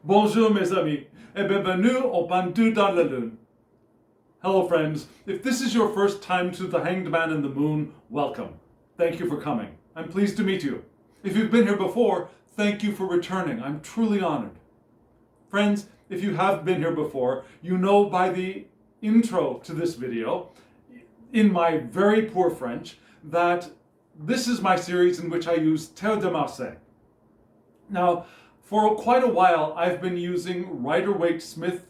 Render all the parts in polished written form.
Bonjour mes amis, et bienvenue au Pendu dans la Lune. Hello friends, if this is your first time to the Hanged Man in the Moon, welcome. Thank you for coming. I'm pleased to meet you. If you've been here before, thank you for returning. I'm truly honored. Friends, if you have been here before, you know by the intro to this video, in my very poor French, that this is my series in which I use Tarot de Marseille. Now, for quite a while, I've been using Rider-Waite-Smith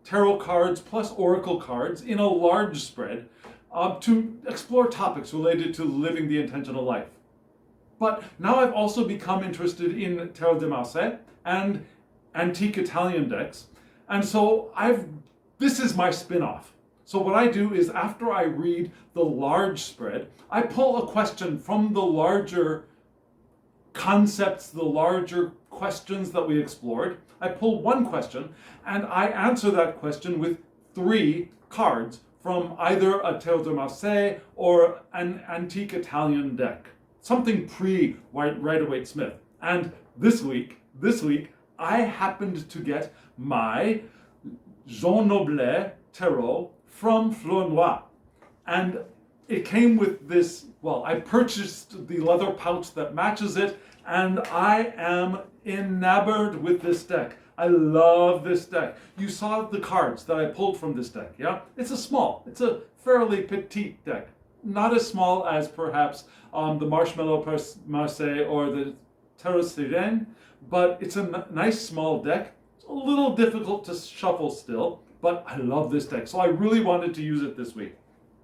tarot cards plus oracle cards in a large spread to explore topics related to living the intentional life. But now I've also become interested in Tarot de Marseille and antique Italian decks, and so this is my spin-off. So what I do is after I read the large spread, I pull a question from the larger concepts, the larger questions that we explored. I pull one question and I answer that question with 3 cards from either a Tarot de Marseille or an antique Italian deck. Something pre-Rider-Waite-Smith. And this week, I happened to get my Jean Noblet tarot from Flornoy. And it came with this, I purchased the leather pouch that matches it, and I am enamored with this deck. I love this deck. You saw the cards that I pulled from this deck, yeah? It's a fairly petite deck. Not as small as perhaps the Marshmallow Marseille or the Tarot Sirène, but it's a nice small deck. It's a little difficult to shuffle still, but I love this deck. So I really wanted to use it this week.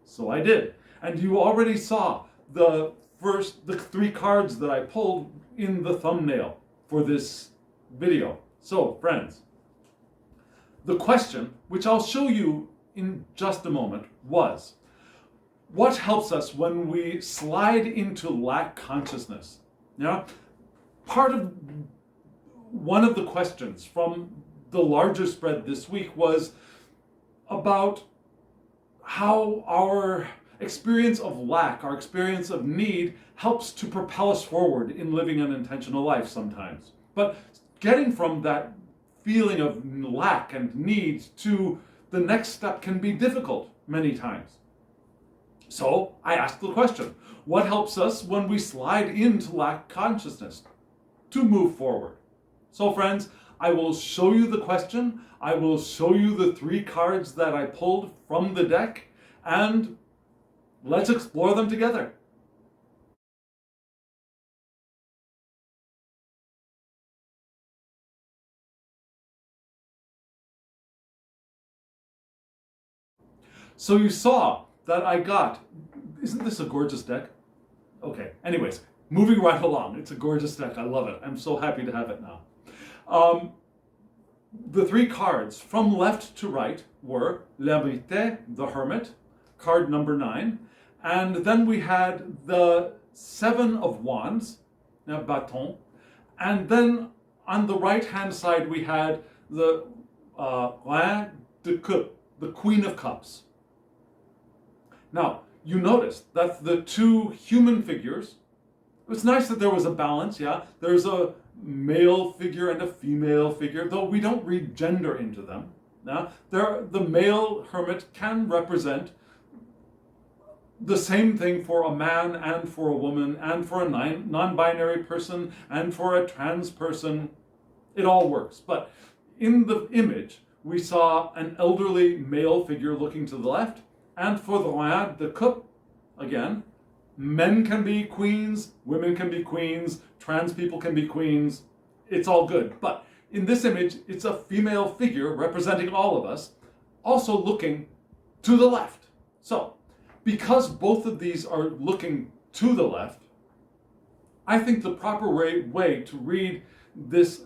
So I did. And you already saw the 3 cards that I pulled in the thumbnail for this video. So friends, the question, which I'll show you in just a moment, was, what helps us when we slide into lack consciousness? Yeah? One of the questions from the larger spread this week was about how our experience of lack, our experience of need, helps to propel us forward in living an intentional life sometimes. But getting from that feeling of lack and need to the next step can be difficult many times. So I asked the question, what helps us when we slide into lack consciousness to move forward? So friends, I will show you the question, I will show you the 3 cards that I pulled from the deck, and let's explore them together. So you saw that I got, isn't this a gorgeous deck? Okay, anyways, moving right along. It's a gorgeous deck, I love it. I'm so happy to have it now. The 3 cards from left to right were Hermit, the Hermit, card number 9, and then we had the 7 of Wands, Bâton, and then on the right-hand side we had the Reine de Coupe, the Queen of Cups. Now, you notice that the 2 human figures, it was nice that there was a balance, yeah? There's a male figure and a female figure, though we don't read gender into them. Yeah? The male hermit can represent the same thing for a man and for a woman and for a non-binary person and for a trans person. It all works. But in the image, we saw an elderly male figure looking to the left, and for the Reine de Coupe, again, men can be queens, women can be queens, trans people can be queens. It's all good. But in this image, it's a female figure representing all of us, also looking to the left. So, because both of these are looking to the left, I think the proper way to read this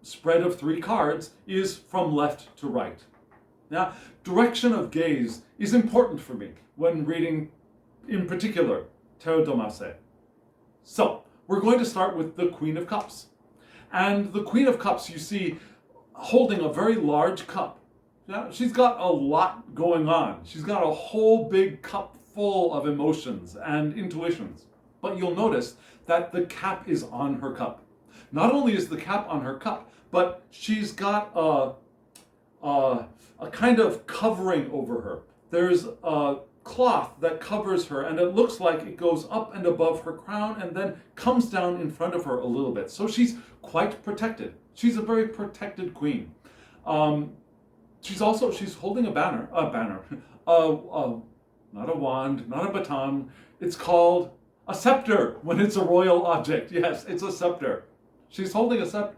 spread of 3 cards is from left to right. Now, direction of gaze is important for me when reading, in particular, Tarot de Marseille. So, we're going to start with the Queen of Cups. And the Queen of Cups, you see, holding a very large cup. Now, she's got a lot going on. She's got a whole big cup full of emotions and intuitions. But you'll notice that the cap is on her cup. not only is the cap on her cup, but she's got a kind of covering over her. There's a cloth that covers her, and it looks like it goes up and above her crown and then comes down in front of her a little bit. So she's quite protected. She's a very protected queen. She's holding a banner, not a wand, not a baton. It's called a scepter when it's a royal object. Yes, it's a scepter. She's holding a scepter.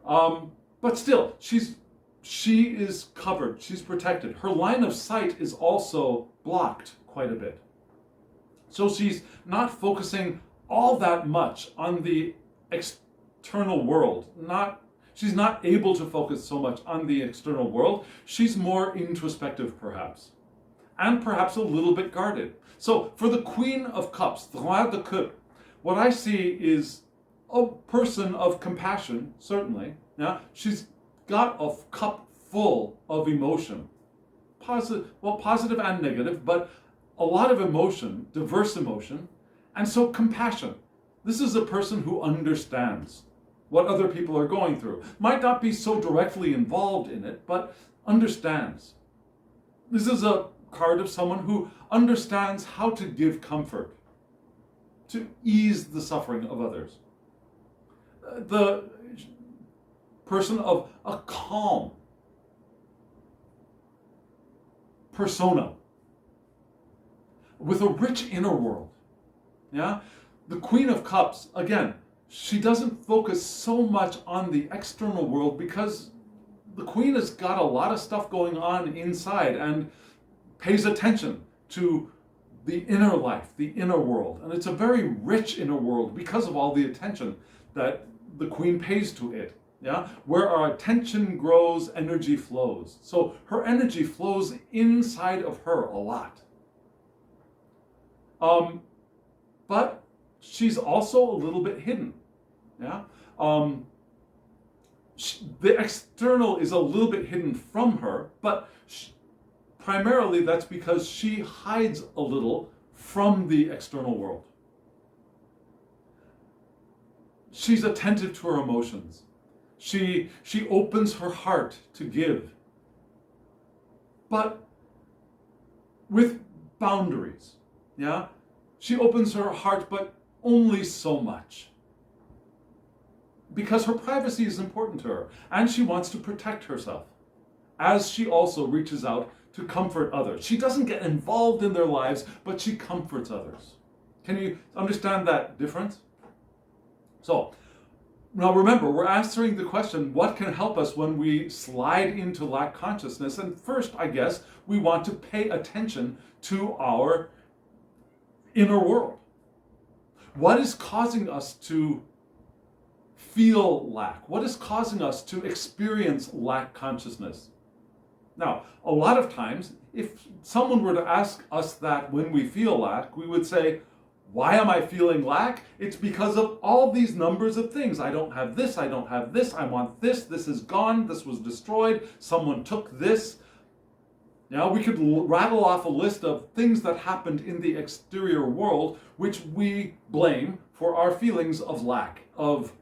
But still, she is covered. She's protected. Her line of sight is also blocked quite a bit. So she's not focusing all that much on the external world. She's not able to focus so much on the external world. She's more introspective, perhaps. And perhaps a little bit guarded. So for the Queen of Cups, the Roi de Coupe, what I see is a person of compassion, certainly. Yeah, she's got a cup full of emotion. Positive and negative, but a lot of emotion, diverse emotion, and so compassion. This is a person who understands what other people are going through. Might not be so directly involved in it, but understands. This is a card of someone who understands how to give comfort, to ease the suffering of others. The person of a calm persona with a rich inner world. Yeah? The Queen of Cups, again, she doesn't focus so much on the external world because the Queen has got a lot of stuff going on inside and pays attention to the inner life, the inner world. And it's a very rich inner world because of all the attention that the Queen pays to it. Yeah? Where our attention grows, energy flows. So her energy flows inside of her a lot. But she's also a little bit hidden. Yeah? The external is a little bit hidden from her, but primarily that's because she hides a little from the external world. She's attentive to her emotions. She opens her heart to give, but with boundaries. Yeah? She opens her heart, but only so much. Because her privacy is important to her, and she wants to protect herself, as she also reaches out to comfort others. She doesn't get involved in their lives, but she comforts others. Can you understand that difference? So, now remember, we're answering the question, what can help us when we slide into lack consciousness? And first, I guess, we want to pay attention to our inner world. What is causing us to feel lack? What is causing us to experience lack consciousness? Now, a lot of times, if someone were to ask us that when we feel lack, we would say, why am I feeling lack? It's because of all these numbers of things. I don't have this, I don't have this, I want this is gone, this was destroyed, someone took this. Now, we could rattle off a list of things that happened in the exterior world which we blame for our feelings of lack, of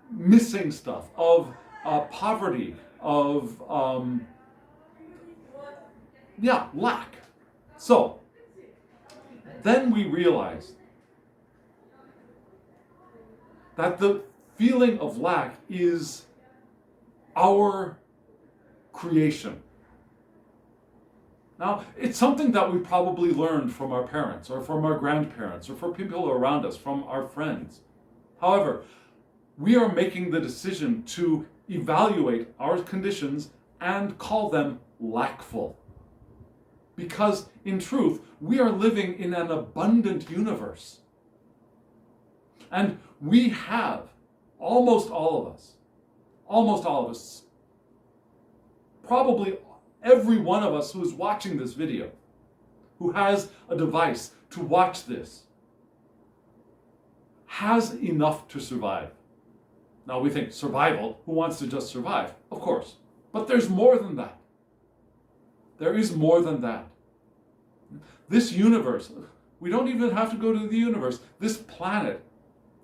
missing stuff, of poverty, of lack. So, then we realize that the feeling of lack is our creation. Now, it's something that we probably learned from our parents or from our grandparents or from people around us, from our friends. However, we are making the decision to evaluate our conditions and call them lackful. Because, in truth, we are living in an abundant universe. And we have, almost all of us, probably every one of us who is watching this video, who has a device to watch this, has enough to survive. Now we think survival, who wants to just survive? Of course. But there's more than that. There is more than that. This universe, we don't even have to go to the universe. This planet,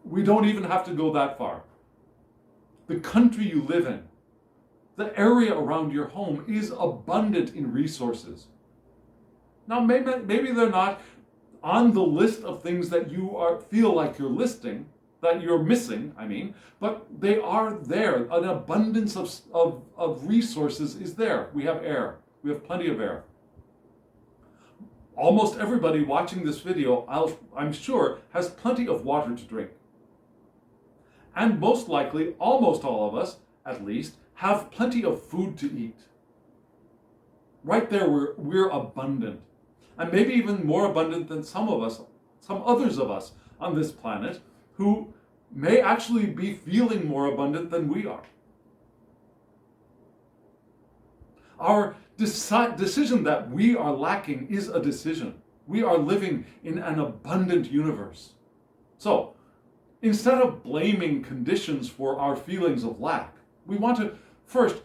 we don't even have to go that far. The country you live in, the area around your home is abundant in resources. Now, maybe they're not on the list of things that you feel like you're that you're missing, but they are there. An abundance of resources is there. We have air. We have plenty of air. Almost everybody watching this video, I'm sure, has plenty of water to drink. And most likely, almost all of us, at least, have plenty of food to eat. Right there, we're abundant. And maybe even more abundant than some others of us on this planet, who may actually be feeling more abundant than we are. Our decision that we are lacking is a decision. We are living in an abundant universe. So, instead of blaming conditions for our feelings of lack, we want to first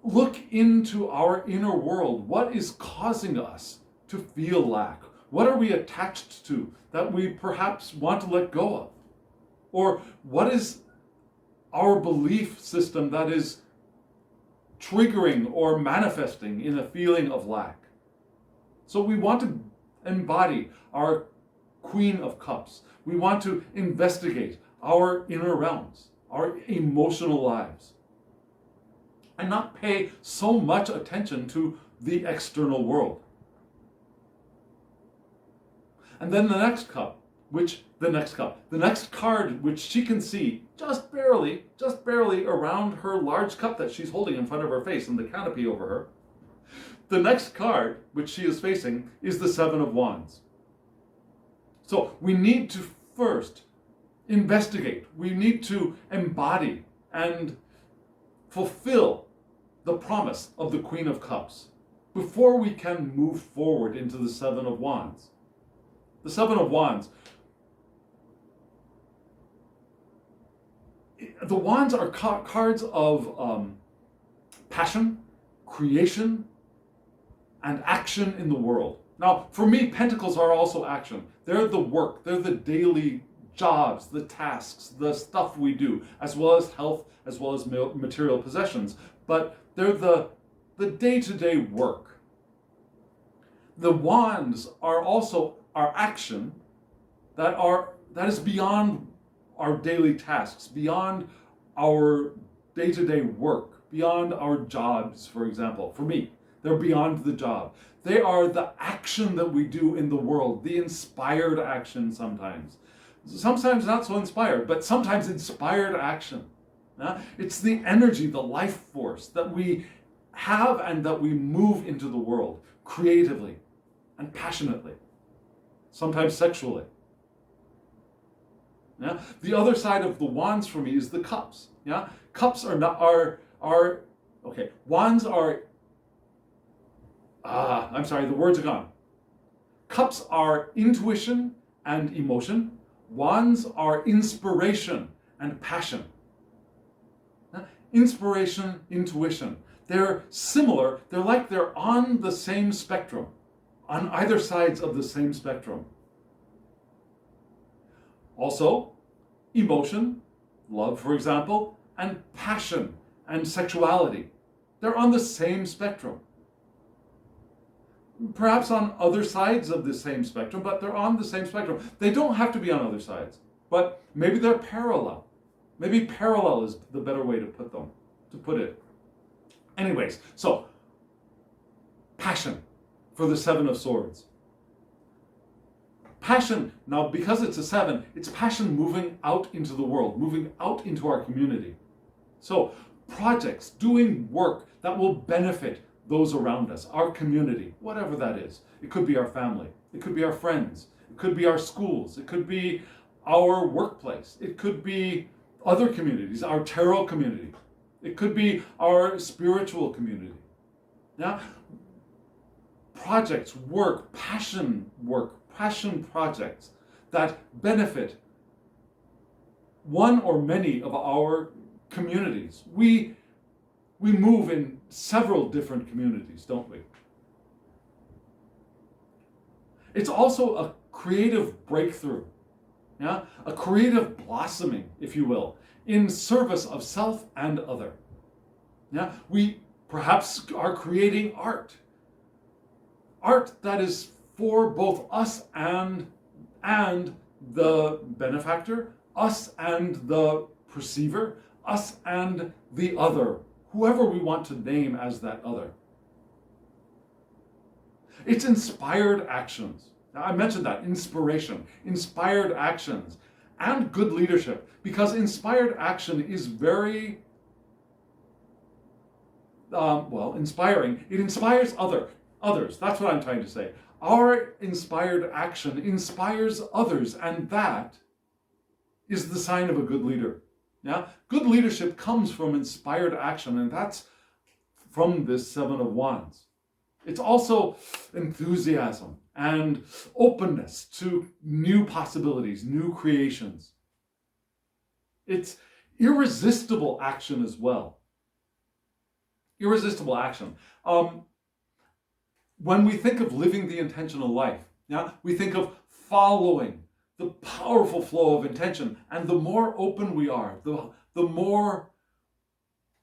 look into our inner world. What is causing us to feel lack? What are we attached to that we perhaps want to let go of? Or what is our belief system that is triggering or manifesting in a feeling of lack? So we want to embody our Queen of Cups. We want to investigate our inner realms, our emotional lives, and not pay so much attention to the external world. And then the next card, which she can see just barely around her large cup that she's holding in front of her face and the canopy over her. The next card, which she is facing, is the Seven of Wands. So we need to first investigate. We need to embody and fulfill the promise of the Queen of Cups before we can move forward into the Seven of Wands. The Seven of Wands. The Wands are cards of passion, creation, and action in the world. Now, for me, Pentacles are also action. They're the work. They're the daily jobs, the tasks, the stuff we do, as well as health, as well as material possessions. But they're the day-to-day work. The Wands are also our action that is beyond our daily tasks, beyond our day-to-day work, beyond our jobs, for example. For me, they're beyond the job. They are the action that we do in the world, the inspired action sometimes. Sometimes not so inspired, but sometimes inspired action. It's the energy, the life force that we have and that we move into the world creatively and passionately, sometimes sexually. The other side of the Wands for me is the Cups. Cups Wands are the words are gone. Cups are intuition and emotion. Wands are inspiration and passion. Inspiration, intuition. They're similar. They're like they're on the same spectrum, on either sides of the same spectrum. Also, emotion, love, for example, and passion and sexuality. They're on the same spectrum. Perhaps on other sides of the same spectrum, but they're on the same spectrum. They don't have to be on other sides, but maybe they're parallel. Maybe parallel is the better way to put it. Anyways, so passion for the Seven of Swords. Passion, now because it's a 7, it's passion moving out into the world, moving out into our community. So projects, doing work that will benefit those around us, our community, whatever that is. It could be our family, it could be our friends, it could be our schools, it could be our workplace, it could be other communities, our tarot community, it could be our spiritual community. Projects, passion projects that benefit one or many of our communities. We move in several different communities, don't we? It's also a creative breakthrough Yeah? A creative blossoming, if you will, in service of self and other. Yeah? We perhaps are creating art. Art that is for both us and the benefactor, us and the perceiver, us and the other, whoever we want to name as that other. It's inspired actions. Now, I mentioned that, inspiration, inspired actions, and good leadership, because inspired action is very, inspiring. It inspires others. That's what I'm trying to say. Our inspired action inspires others, and that is the sign of a good leader. Yeah? Good leadership comes from inspired action, and that's from this Seven of Wands. It's also enthusiasm and openness to new possibilities, new creations. It's irresistible action as well. Irresistible action. When we think of living the intentional life, yeah, we think of following the powerful flow of intention. And the more open we are, the more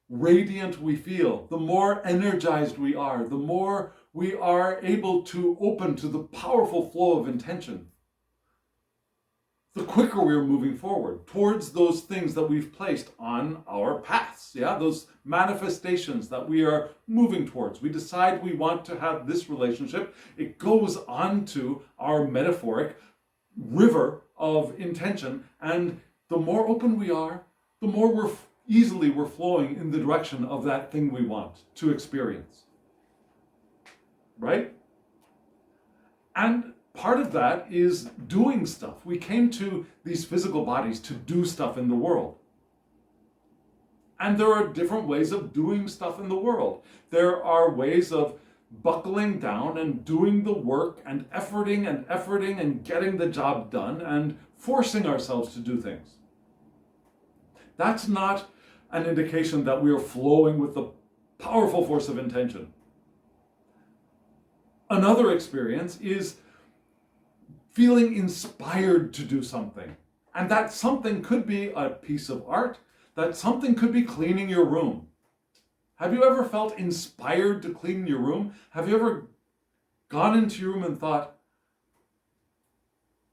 radiant we feel, the more energized we are, the more we are able to open to the powerful flow of intention, the quicker we're moving forward towards those things that we've placed on our paths, yeah, those manifestations that we are moving towards. We decide we want to have this relationship. It goes onto our metaphoric river of intention, and the more open we are, the more we're flowing in the direction of that thing we want to experience. Right? And part of that is doing stuff. We came to these physical bodies to do stuff in the world. And there are different ways of doing stuff in the world. There are ways of buckling down and doing the work and efforting and getting the job done and forcing ourselves to do things. That's not an indication that we are flowing with the powerful force of intention. Another experience is feeling inspired to do something. And that something could be a piece of art, that something could be cleaning your room. Have you ever felt inspired to clean your room? Have you ever gone into your room and thought,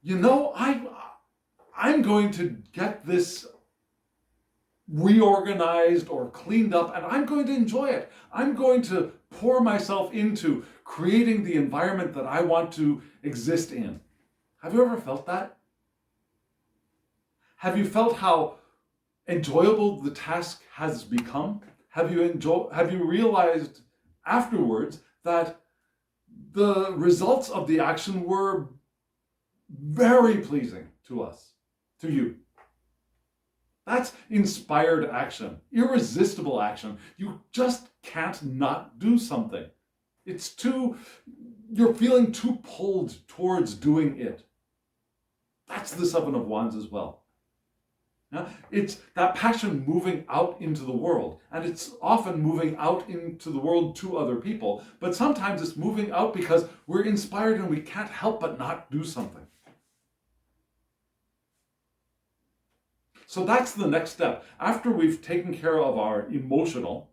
you know, I'm going to get this reorganized or cleaned up, and I'm going to enjoy it. I'm going to pour myself into creating the environment that I want to exist in. Have you ever felt that? Have you felt how enjoyable the task has become? Have you realized afterwards that the results of the action were very pleasing to us, to you? That's inspired action, irresistible action. You just can't not do something. You're feeling too pulled towards doing it. That's the Seven of Wands as well. Yeah? It's that passion moving out into the world, and it's often moving out into the world to other people, but sometimes it's moving out because we're inspired and we can't help but not do something. So that's the next step. After we've taken care of our emotional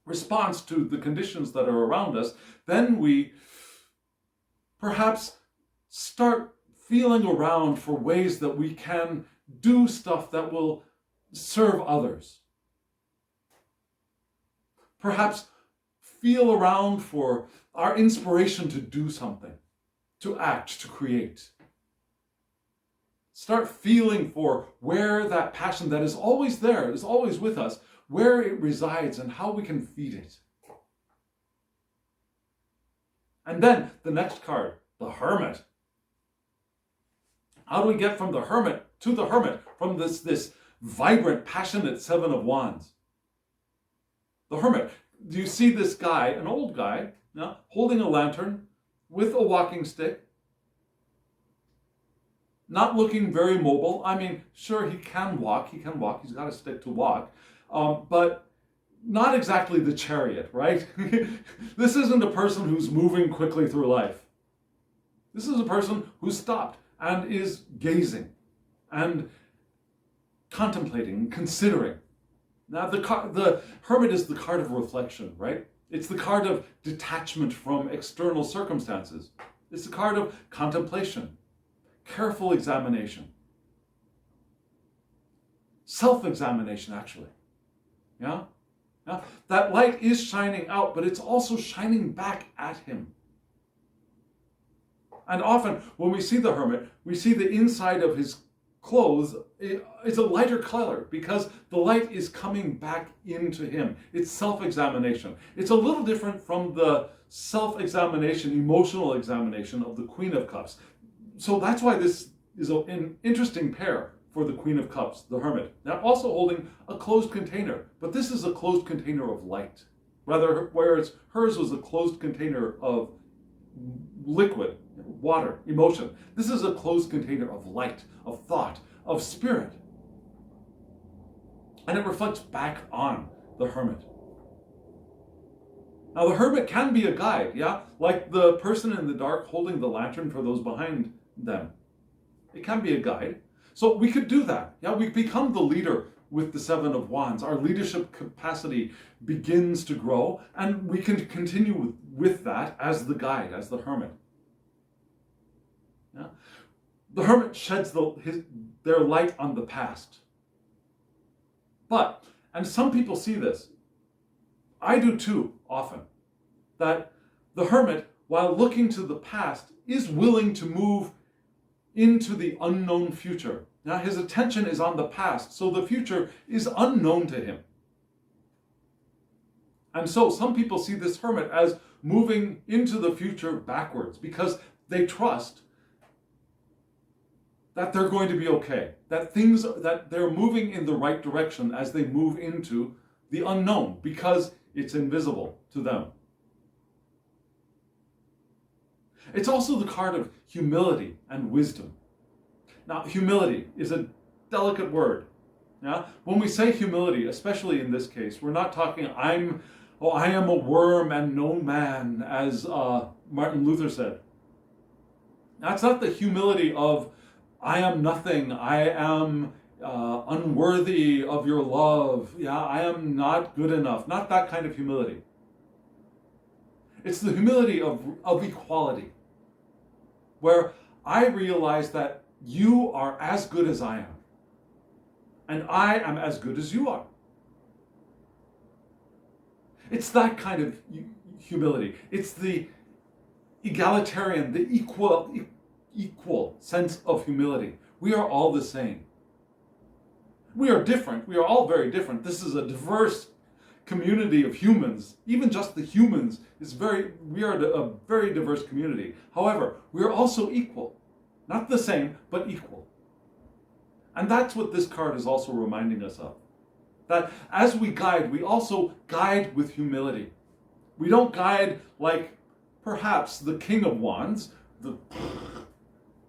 response to the conditions that are around us, then we perhaps start feeling around for ways that we can do stuff that will serve others. Perhaps feel around for our inspiration to do something, to act, to create. Start feeling for where that passion that is always there, is always with us, where it resides and how we can feed it. And then the next card, the Hermit. How do we get from the Hermit to the Hermit, from this vibrant, passionate Seven of Wands? The Hermit. Do you see this guy, an old guy, holding a lantern with a walking stick? Not looking very mobile. I mean, sure, he can walk. He's got a stick to walk. But not exactly the chariot, right? This isn't a person who's moving quickly through life. This is a person who's stopped and is gazing. and contemplating, considering. Now, the Hermit is the card of reflection, right? It's the card of detachment from external circumstances. It's the card of contemplation, careful examination, self-examination, actually. Yeah? Now, that light is shining out, but it's also shining back at him. And often, when we see the Hermit, we see the inside of his clothes is a lighter color because the light is coming back into him. It's self-examination. It's a little different from the self-examination, emotional examination of the Queen of Cups. So that's why this is an interesting pair for the Queen of Cups, the Hermit. Now, also holding a closed container, but this is a closed container of light. Rather, whereas hers was a closed container of liquid, water, emotion. This is a closed container of light, of thought, of spirit. And it reflects back on the Hermit. Now, the Hermit can be a guide, yeah? Like the person in the dark holding the lantern for those behind them. It can be a guide. So we could do that. Yeah, we become the leader with the Seven of Wands. Our leadership capacity begins to grow, and we can continue with that as the guide, as the Hermit. Yeah? The Hermit sheds their light on the past. But, and some people see this, I do too, often, that the Hermit, while looking to the past, is willing to move into the unknown future. Now, his attention is on the past, so the future is unknown to him. And so some people see this Hermit as moving into the future backwards because they trust that they're going to be okay, that they're moving in the right direction as they move into the unknown because it's invisible to them. It's also the card of humility and wisdom. Now, humility is a delicate word. Yeah? When we say humility, especially in this case, we're not talking, I am a worm and no man, as Martin Luther said. That's not the humility of, I am nothing, I am unworthy of your love, yeah, I am not good enough. Not that kind of humility. It's the humility of equality, where I realize that you are as good as I am, and I am as good as you are. It's that kind of humility. It's the egalitarian, the equal sense of humility. We are all the same. We are different. We are all very different. This is a diverse community of humans. Even just the humans we are a very diverse community. However, we are also equal. Not the same, but equal. And that's what this card is also reminding us of. That as we guide, we also guide with humility. We don't guide like perhaps the King of Wands,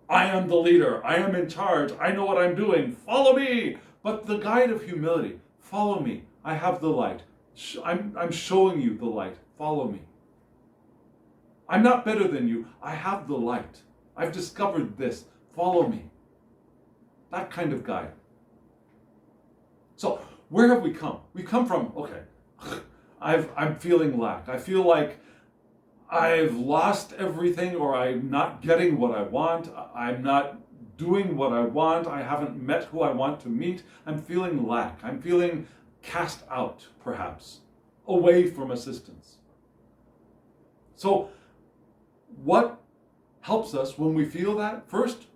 I am the leader, I am in charge, I know what I'm doing, follow me. But the guide of humility, follow me, I have the light. I'm showing you the light, follow me. I'm not better than you, I have the light. I've discovered this, follow me. That kind of guide. So, where have we come? We come from, okay, I'm feeling lack. I feel like I've lost everything, or I'm not getting what I want. I'm not doing what I want. I haven't met who I want to meet. I'm feeling lack. I'm feeling cast out, perhaps, away from assistance. So, what helps us when we feel that? First,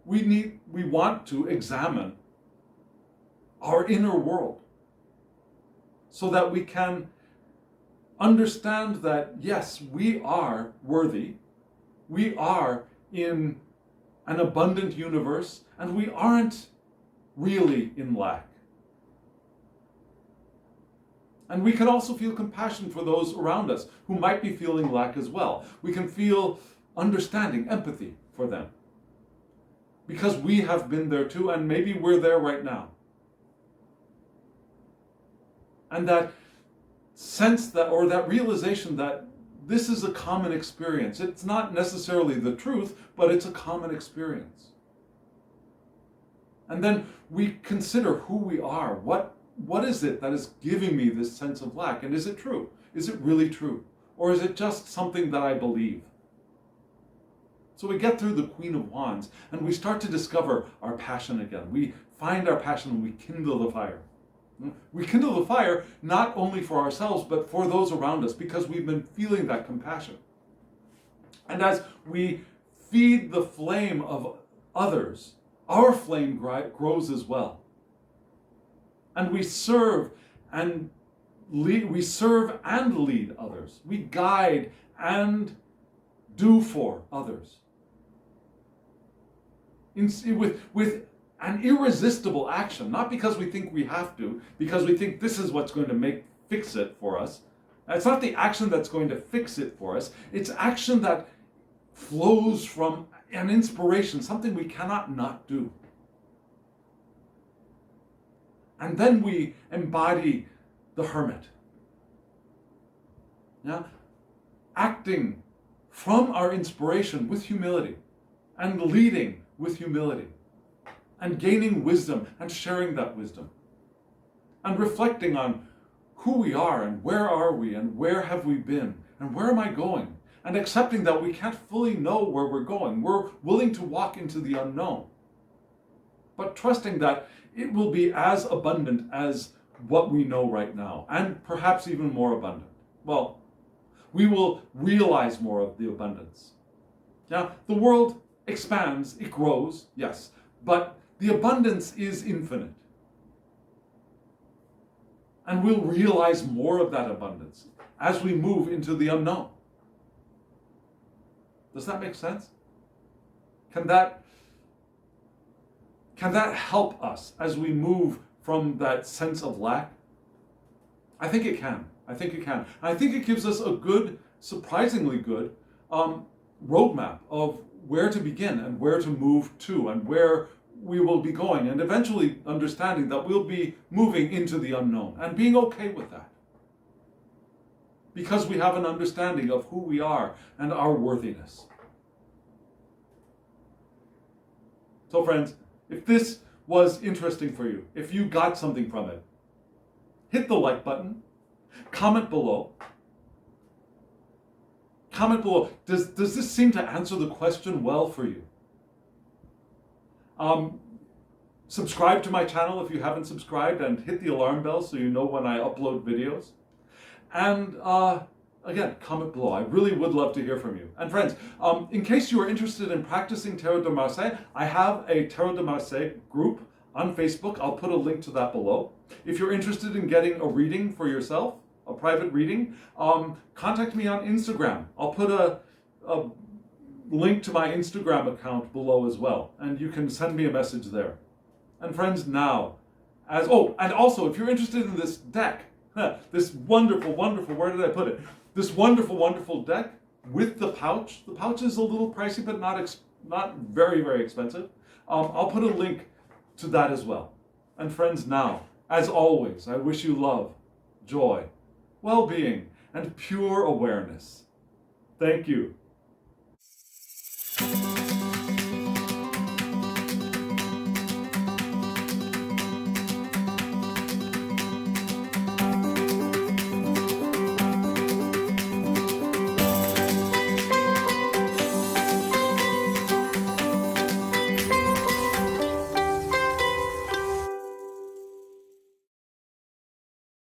we want to examine our inner world so that we can understand that, yes, we are worthy, we are in an abundant universe, and we aren't really in lack. And we can also feel compassion for those around us who might be feeling lack as well. We can feel understanding, empathy for them, because we have been there too, and maybe we're there right now. And that sense that, or that realization that this is a common experience. It's not necessarily the truth, but it's a common experience. And then we consider who we are. What is it that is giving me this sense of lack? And is it true? Is it really true? Or is it just something that I believe? So we get through the Queen of Wands and we start to discover our passion again. We find our passion and we kindle the fire. We kindle the fire not only for ourselves, but for those around us, because we've been feeling that compassion. And as we feed the flame of others, our flame grows as well. And we serve and lead others. We guide and do for others. With an irresistible action, not because we think we have to, because we think this is what's going to fix it for us. It's not the action that's going to fix it for us. It's action that flows from an inspiration, something we cannot not do. And then we embody the Hermit. Yeah? Acting from our inspiration with humility, and leading with humility, and gaining wisdom and sharing that wisdom, and reflecting on who we are and where have we been and where am I going, and accepting that we can't fully know where we're going. We're willing to walk into the unknown, but trusting that it will be as abundant as what we know right now, and perhaps even more abundant. Well, we will realize more of the abundance. Now, the world expands, it grows, yes, but the abundance is infinite. And we'll realize more of that abundance as we move into the unknown. Does that make sense? Can that help us as we move from that sense of lack? I think it can. I think it gives us a good, surprisingly good, roadmap of where to begin and where to move to and where we will be going, and eventually understanding that we'll be moving into the unknown and being okay with that. Because we have an understanding of who we are and our worthiness. So friends, if this was interesting for you, if you got something from it, hit the like button, comment below. Comment below, does this seem to answer the question well for you? Subscribe to my channel if you haven't subscribed, and hit the alarm bell so you know when I upload videos. And again, comment below. I really would love to hear from you. And friends, in case you are interested in practicing Tarot de Marseille, I have a Tarot de Marseille group on Facebook. I'll put a link to that below. If you're interested in getting a reading for yourself, a private reading, contact me on Instagram. I'll put a link to my Instagram account below as well, and you can send me a message there. And friends, now, and also, if you're interested in this deck, this wonderful, where did I put it? This wonderful deck with the pouch. The pouch is a little pricey, but not very, very expensive. I'll put a link to that as well. And friends, now, as always, I wish you love, joy, well-being, and pure awareness. Thank you.